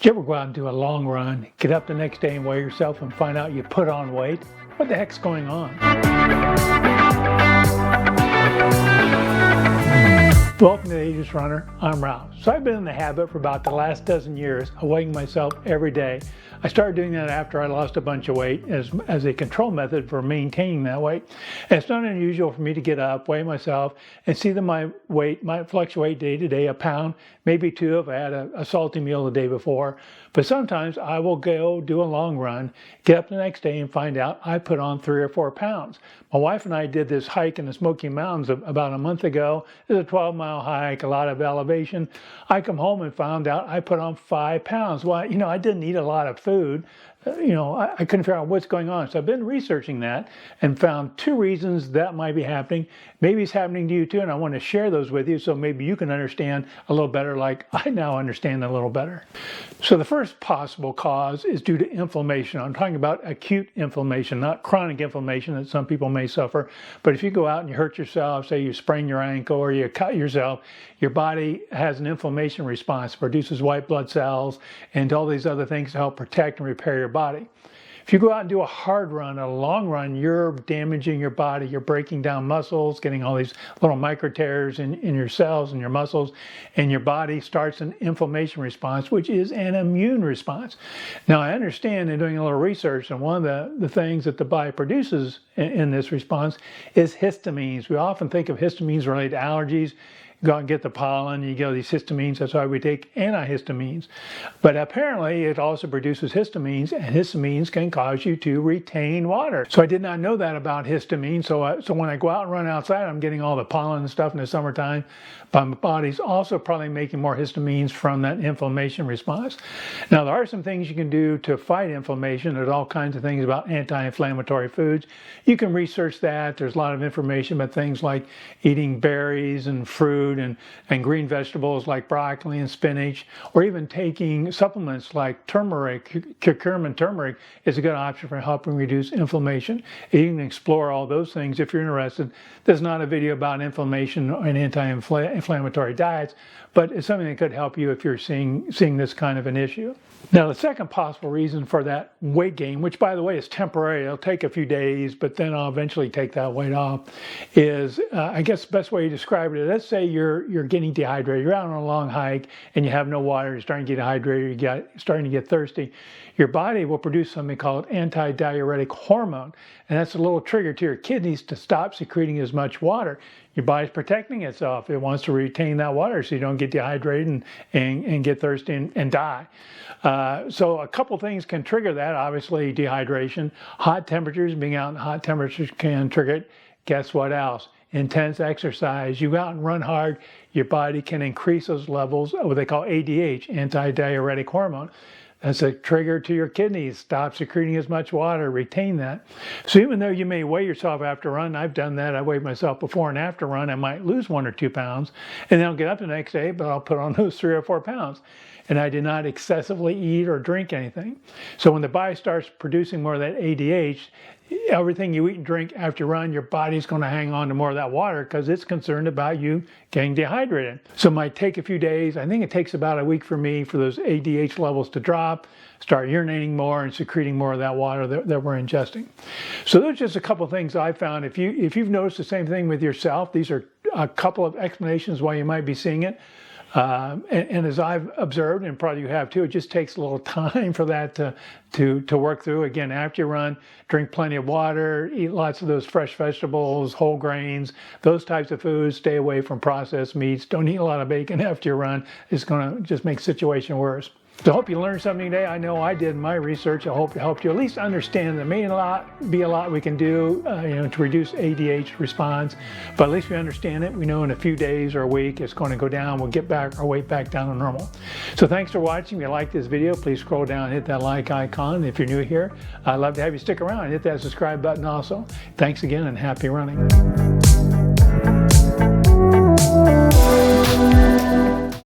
Did you ever go out and do a long run, get up the next day and weigh yourself and find out you put on weight? What the heck's going on? Welcome to the Ageless Runner. I'm Ralph. So I've been in the habit for about the last dozen years of weighing myself every day. I started doing that after I lost a bunch of weight as a control method for maintaining that weight. And it's not unusual for me to get up, weigh myself, and see that my weight might fluctuate day to day, a pound, maybe two if I had a salty meal the day before. But sometimes I will go do a long run, get up the next day and find out I put on 3 or 4 pounds. My wife and I did this hike in the Smoky Mountains about a month ago. It was a 12-mile hike, a lot of elevation. I come home and found out I put on 5 pounds. Well, I didn't eat a lot of food. I couldn't figure out what's going on. So I've been researching that and found 2 reasons that might be happening. Maybe it's happening to you too, and I want to share those with you so maybe you can understand a little better like I now understand a little better. So the first possible cause is due to inflammation. I'm talking about acute inflammation, not chronic inflammation that some people may suffer. But if you go out and you hurt yourself, say you sprain your ankle or you cut yourself, your body has an inflammation response, produces white blood cells and all these other things to help protect and repair your body. If you go out and do a hard run, a long run, you're damaging your body. You're breaking down muscles, getting all these little micro tears in your cells and your muscles, and your body starts an inflammation response, which is an immune response. Now, I understand in doing a little research, and one of the things that the body produces in this response is histamines. We often think of histamines related to allergies. Go out and get the pollen, you get these histamines, that's why we take antihistamines. But apparently it also produces histamines, and histamines can cause you to retain water. So I did not know that about histamine, so when I go out and run outside, I'm getting all the pollen and stuff in the summertime, but my body's also probably making more histamines from that inflammation response. Now there are some things you can do to fight inflammation. There's all kinds of things about anti-inflammatory foods. You can research that. There's a lot of information about things like eating berries and fruit and green vegetables like broccoli and spinach, or even taking supplements like turmeric. Curcumin turmeric is a good option for helping reduce inflammation. You can explore all those things if you're interested. There's not a video about inflammation and anti-inflammatory diets, but it's something that could help you if you're seeing this kind of an issue. Now, the second possible reason for that weight gain, which by the way is temporary, it'll take a few days, but then I'll eventually take that weight off, is I guess the best way to describe it, let's say you're getting dehydrated, you're out on a long hike and you have no water, you're starting to get dehydrated, you're starting to get thirsty. Your body will produce something called antidiuretic hormone, and that's a little trigger to your kidneys to stop secreting as much water. Your body's protecting itself. It wants to retain that water so you don't get dehydrated and get thirsty and die. So a couple things can trigger that. Obviously, dehydration. Hot temperatures, being out in hot temperatures can trigger it. Guess what else? Intense exercise. You go out and run hard, your body can increase those levels of what they call ADH, antidiuretic hormone. That's a trigger to your kidneys. Stop secreting as much water, retain that. So even though you may weigh yourself after a run, I've done that. I weighed myself before and after a run. I might lose 1 or 2 pounds, and then I'll get up the next day, but I'll put on those 3 or 4 pounds. And I did not excessively eat or drink anything. So when the body starts producing more of that ADH, everything you eat and drink after you run, your body's going to hang on to more of that water because it's concerned about you getting dehydrated. So it might take a few days. I think it takes about a week for me for those ADH levels to drop, start urinating more and secreting more of that water that we're ingesting. So those are just a couple of things I found. If you've noticed the same thing with yourself, these are a couple of explanations why you might be seeing it. And as I've observed, and probably you have too, it just takes a little time for that to work through. Again, after you run, drink plenty of water, eat lots of those fresh vegetables, whole grains, those types of foods. Stay away from processed meats. Don't eat a lot of bacon after you run. It's going to just make the situation worse. So I hope you learned something today. I know I did in my research. I hope it helped you at least understand there may be a lot we can do to reduce ADH response, but at least we understand it. We know in a few days or a week it's going to go down. We'll get our weight back down to normal. So thanks for watching. If you like this video, please scroll down and hit that like icon. If you're new here, I'd love to have you stick around and hit that subscribe button also. Thanks again and happy running.